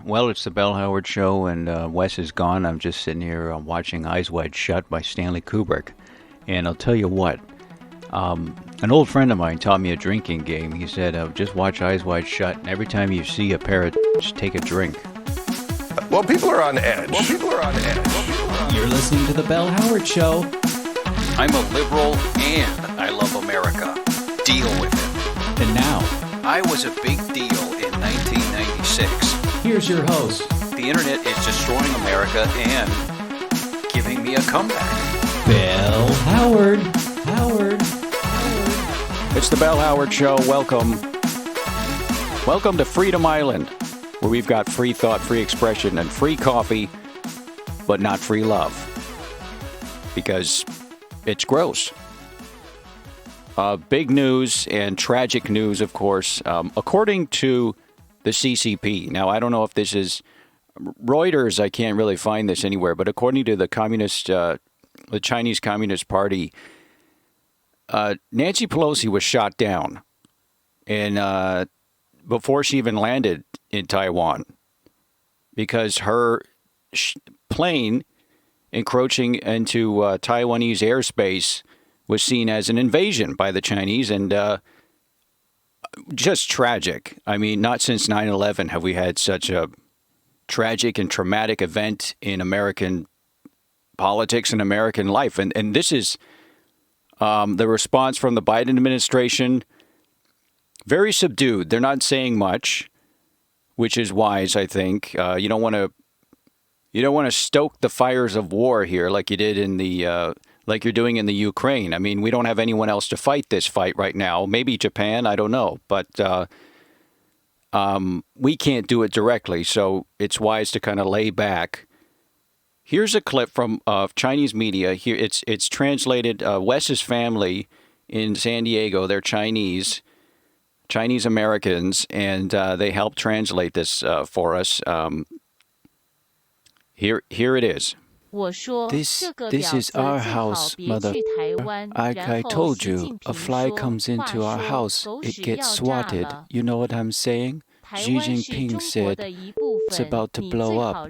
Well, it's the Bell Howard Show, and Wes is gone. I'm just sitting here watching Eyes Wide Shut by Stanley Kubrick. And I'll tell you what, an old friend of mine taught me a drinking game. He said, just watch Eyes Wide Shut, and every time you see a pair of take a drink. Well, people are on edge. You're listening to the Bell Howard Show. I'm a liberal and I love America. Deal with it. And now, I was a big deal in 1996. here's your host. The internet is destroying America and giving me a comeback. Bell Howard. It's the Bell Howard Show. Welcome. Welcome to Freedom Island, where we've got free thought, free expression, and free coffee, but not free love. Because it's gross. Big news and tragic news, of course. According to the CCP, now I don't know if this is Reuters, I can't really find this anywhere, but according to the Chinese Communist Party, Nancy Pelosi was shot down and before she even landed in Taiwan because her plane encroaching into Taiwanese airspace was seen as an invasion by the Chinese, and just tragic. I mean, not since 9/11 have we had such a tragic and traumatic event in American politics and American life. And this is the response from the Biden administration. Very subdued. They're not saying much, which is wise, I think. You don't want to stoke the fires of war here like you did in the like you're doing in the Ukraine. I mean, we don't have anyone else to fight this fight right now. Maybe Japan, I don't know. But we can't do it directly, so it's wise to kind of lay back. Here's a clip from Chinese media. Here, it's translated. Wes's family in San Diego, they're Chinese Americans, and they helped translate this for us. Here it is. This is our house, Mother. Like I told you, a fly comes into our house, it gets swatted. You know what I'm saying? Xi Jinping said, it's about to blow up.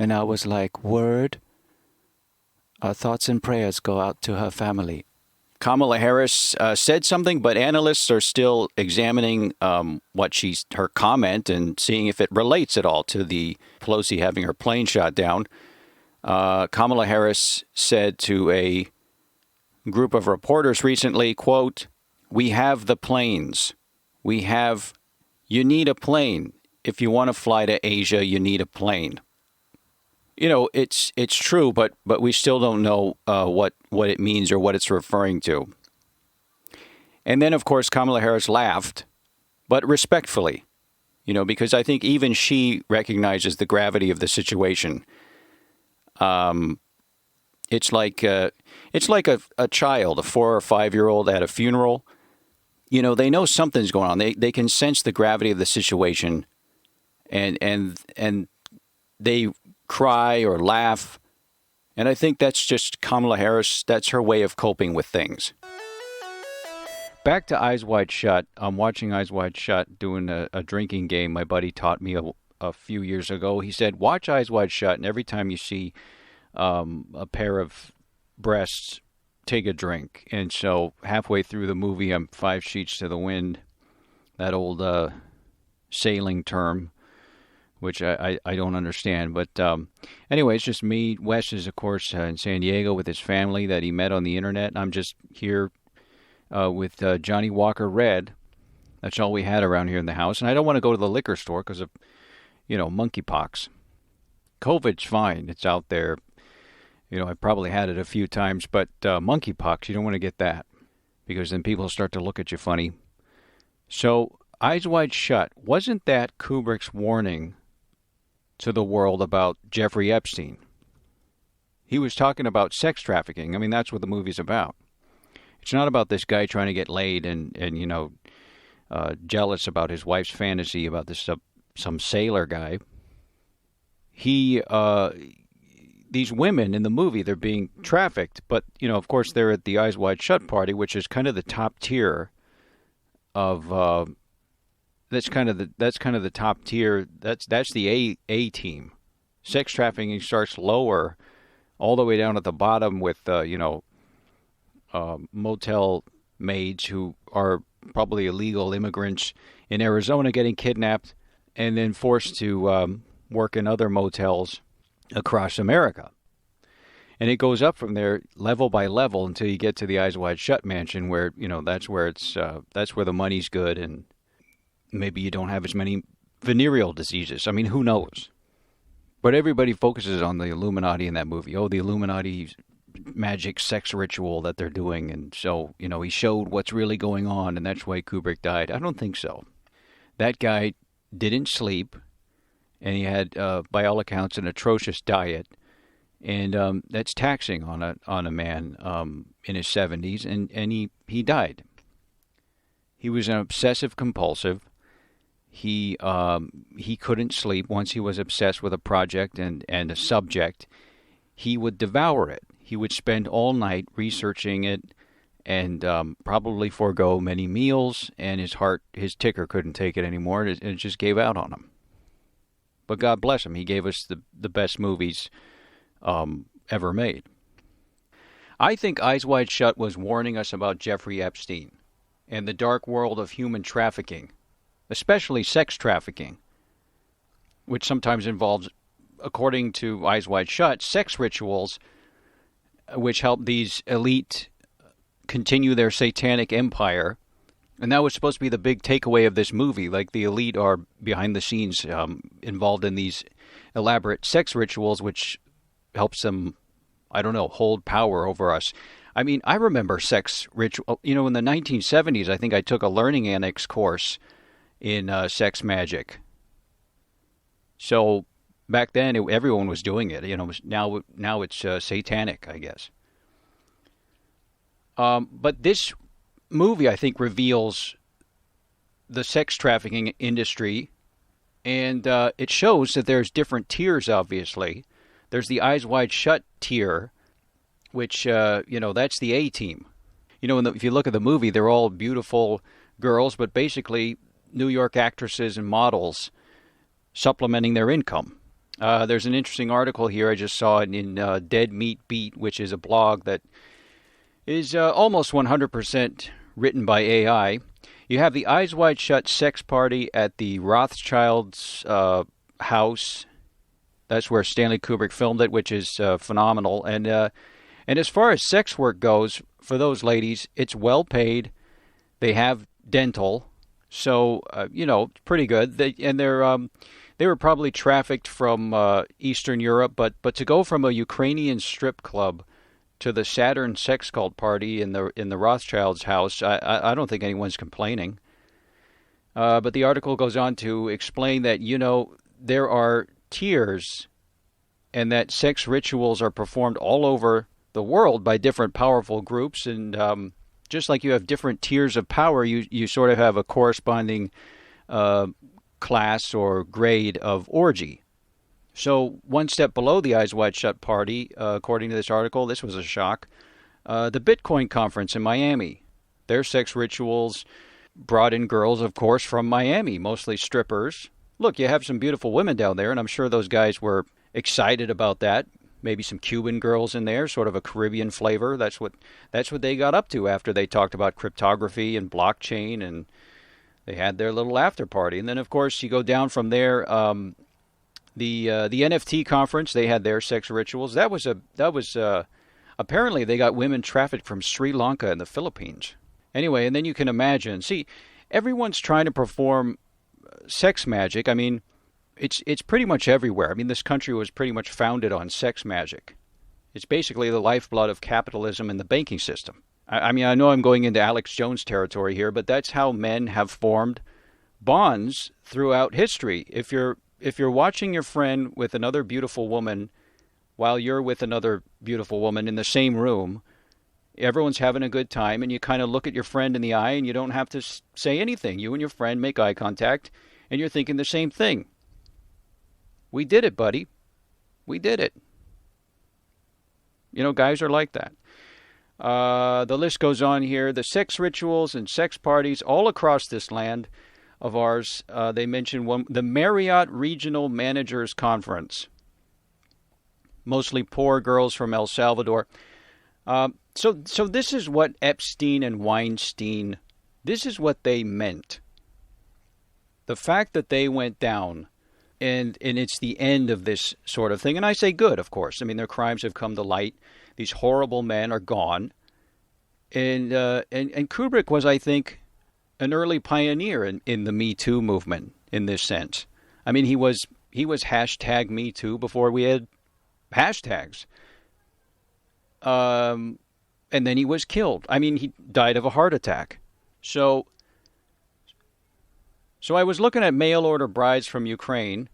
And I was like, word? Our thoughts and prayers go out to her family. Kamala Harris said something, but analysts are still examining her comment and seeing if it relates at all to the Pelosi having her plane shot down. Kamala Harris said to a group of reporters recently, quote, "We have the planes. You need a plane. If you want to fly to Asia, you need a plane." You know, it's true, but we still don't know what it means or what it's referring to. And then, of course, Kamala Harris laughed, but respectfully, because I think even she recognizes the gravity of the situation. It's like a child, a 4 or 5-year-old at a funeral. They know something's going on. They can sense the gravity of the situation, and they cry or laugh. And I think that's just Kamala Harris. That's her way of coping with things. Back to Eyes Wide Shut. I'm watching Eyes Wide Shut, doing a drinking game my buddy taught me a few years ago. He said, watch Eyes Wide Shut, and every time you see a pair of breasts, take a drink. And so halfway through the movie, I'm 5 sheets to the wind, that old sailing term, which I don't understand. But anyway, it's just me. Wes is, of course, in San Diego with his family that he met on the internet. I'm just here with Johnny Walker Red. That's all we had around here in the house. And I don't want to go to the liquor store because of, monkeypox. COVID's fine. It's out there. I probably had it a few times, but monkeypox, you don't want to get that because then people start to look at you funny. So, Eyes Wide Shut, wasn't that Kubrick's warning to the world about Jeffrey Epstein? He was talking about sex trafficking. I mean, that's what the movie's about. It's not about this guy trying to get laid and jealous about his wife's fantasy about this some sailor guy. These women in the movie, they're being trafficked, but, of course, they're at the Eyes Wide Shut party, which is kind of the top tier of that's kind of the top tier. That's the A team. Sex trafficking starts lower, all the way down at the bottom with motel maids who are probably illegal immigrants in Arizona getting kidnapped and then forced to work in other motels across America. And it goes up from there level by level until you get to the Eyes Wide Shut mansion, where that's where the money's good, and maybe you don't have as many venereal diseases. I mean, who knows? But everybody focuses on the Illuminati in that movie. Oh, the Illuminati magic sex ritual that they're doing, and so he showed what's really going on, and that's why Kubrick died. I don't think so. That guy didn't sleep, and he had, by all accounts, an atrocious diet. And that's taxing on a man in his 70s, and he died. He was an obsessive compulsive. He couldn't sleep once he was obsessed with a project and a subject. He would devour it. He would spend all night researching it, and probably forego many meals. And his ticker couldn't take it anymore, and it just gave out on him. But God bless him, he gave us the best movies ever made. I think Eyes Wide Shut was warning us about Jeffrey Epstein and the dark world of human trafficking, especially sex trafficking, which sometimes involves, according to Eyes Wide Shut, sex rituals which help these elite continue their satanic empire. And that was supposed to be the big takeaway of this movie, like the elite are behind the scenes involved in these elaborate sex rituals, which helps them, I don't know, hold power over us. I mean, I remember sex ritual. In the 1970s, I think I took a learning annex course in sex magic. So back then, everyone was doing it. Now it's satanic, I guess. But this movie, I think, reveals the sex trafficking industry, and it shows that there's different tiers, obviously. There's the Eyes Wide Shut tier, which, that's the A team. If you look at the movie, they're all beautiful girls, but basically New York actresses and models supplementing their income. There's an interesting article here I just saw in Dead Meat Beat, which is a blog that is almost 100% written by AI. You have the Eyes Wide Shut sex party at the Rothschild's house. That's where Stanley Kubrick filmed it, which is phenomenal. And as far as sex work goes, for those ladies, it's well paid. They have dental, so it's pretty good. They were probably trafficked from Eastern Europe, but to go from a Ukrainian strip club to the Saturn sex cult party in the Rothschild's house, I don't think anyone's complaining. But the article goes on to explain that there are tiers, and that sex rituals are performed all over the world by different powerful groups, and just like you have different tiers of power, you sort of have a corresponding class or grade of orgy. So one step below the Eyes Wide Shut party, according to this article, this was a shock, the Bitcoin conference in Miami. Their sex rituals brought in girls, of course, from Miami, mostly strippers. Look, you have some beautiful women down there, and I'm sure those guys were excited about that. Maybe some Cuban girls in there, sort of a Caribbean flavor. That's what they got up to after they talked about cryptography and blockchain, and they had their little after party. And then, of course, you go down from there. The NFT conference, they had their sex rituals. That was apparently they got women trafficked from Sri Lanka and the Philippines. Anyway, and then you can imagine. See, everyone's trying to perform sex magic. I mean, it's pretty much everywhere. I mean, this country was pretty much founded on sex magic. It's basically the lifeblood of capitalism and the banking system. I mean, I know I'm going into Alex Jones territory here, but that's how men have formed bonds throughout history. If you're watching your friend with another beautiful woman while you're with another beautiful woman in the same room, everyone's having a good time, and you kind of look at your friend in the eye, and you don't have to say anything. You and your friend make eye contact, and you're thinking the same thing. We did it, buddy. We did it. Guys are like that. The list goes on here. The sex rituals and sex parties all across this land of ours. They mentioned the Marriott Regional Managers Conference. Mostly poor girls from El Salvador. So this is what Epstein and Weinstein, this is what they meant. The fact that they went down, and it's the end of this sort of thing. And I say good, of course. I mean, their crimes have come to light. These horrible men are gone. And Kubrick was, I think, an early pioneer in the Me Too movement in this sense. I mean, he was hashtag Me Too before we had hashtags. And then he was killed. I mean, he died of a heart attack. So I was looking at mail order brides from Ukraine.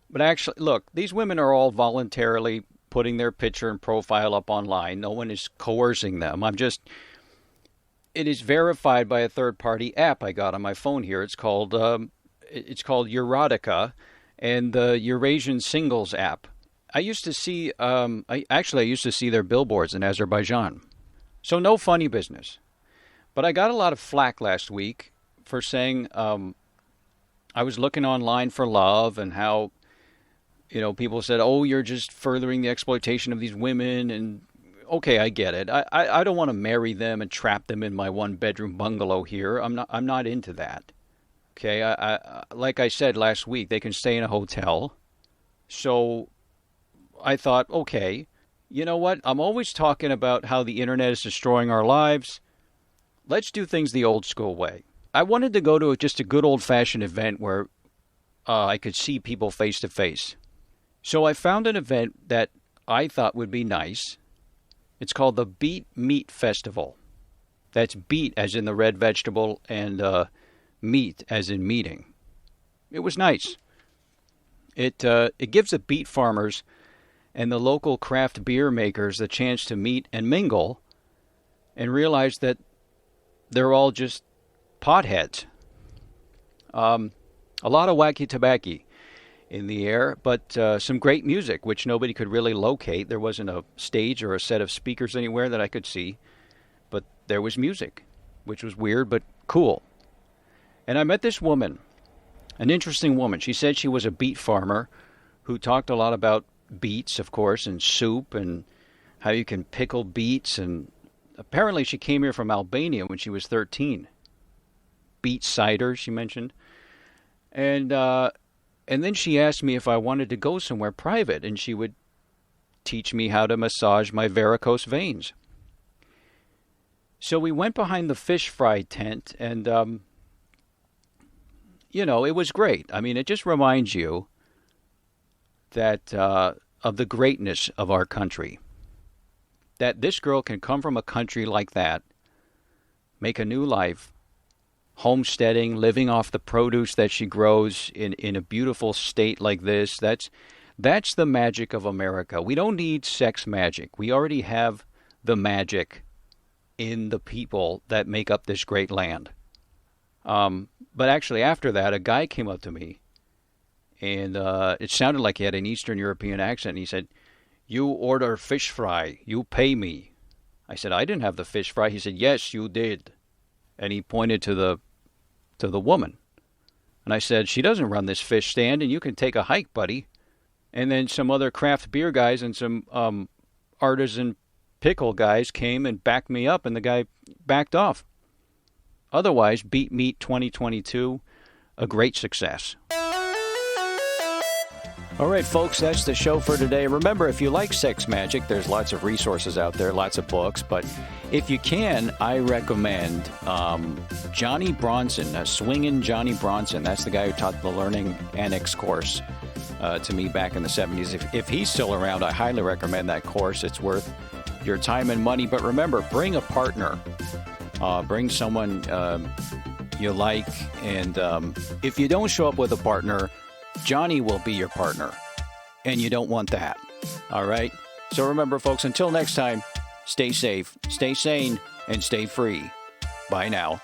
But actually, look, these women are all voluntarily putting their picture and profile up online. No one is coercing them. It is verified by a third-party app I got on my phone here. It's called Erotica, and the Eurasian Singles app. I used to see their billboards in Azerbaijan. So no funny business. But I got a lot of flack last week for saying I was looking online for love and how, people said, oh, you're just furthering the exploitation of these women. And okay, I get it. I don't want to marry them and trap them in my one-bedroom bungalow here. I'm not into that. Okay, I like I said last week, they can stay in a hotel. So I thought, okay, you know what? I'm always talking about how the internet is destroying our lives. Let's do things the old school way. I wanted to go to just a good old-fashioned event where I could see people face to face. So I found an event that I thought would be nice. It's called the Beet Meat Festival. That's beet as in the red vegetable and meat as in meeting. It was nice. It gives the beet farmers and the local craft beer makers the chance to meet and mingle and realize that they're all just potheads. A lot of wacky tobacco in the air, but some great music, which nobody could really locate. There wasn't a stage or a set of speakers anywhere that I could see, but there was music, which was weird but cool. And I met this woman, an interesting woman. She said she was a beet farmer who talked a lot about beets, of course, and soup and how you can pickle beets. And apparently she came here from Albania when she was 13. Beet cider, she mentioned. And then she asked me if I wanted to go somewhere private, and she would teach me how to massage my varicose veins. So we went behind the fish fry tent, and, it was great. I mean, it just reminds you that of the greatness of our country. That this girl can come from a country like that, make a new life, homesteading, living off the produce that she grows in a beautiful state like this. That's the magic of America. We don't need sex magic. We already have the magic in the people that make up this great land. But actually after that, a guy came up to me, and it sounded like he had an Eastern European accent. And he said, "You order fish fry, you pay me." I said, "I didn't have the fish fry." He said, "Yes, you did." And he pointed to the woman. And I said, "She doesn't run this fish stand, and you can take a hike, buddy." And then some other craft beer guys and some artisan pickle guys came and backed me up, and the guy backed off. Otherwise, Beat Meat 2022, a great success. All right, folks, that's the show for today. Remember, if you like sex magic, there's lots of resources out there, lots of books. But if you can, I recommend Johnny Bronson, Swingin' Johnny Bronson. That's the guy who taught the Learning Annex course to me back in the 70s. If he's still around, I highly recommend that course. It's worth your time and money. But remember, bring a partner. Bring someone you like. And if you don't show up with a partner, Johnny will be your partner, and you don't want that. All right? So remember, folks, until next time, stay safe, stay sane, and stay free. Bye now.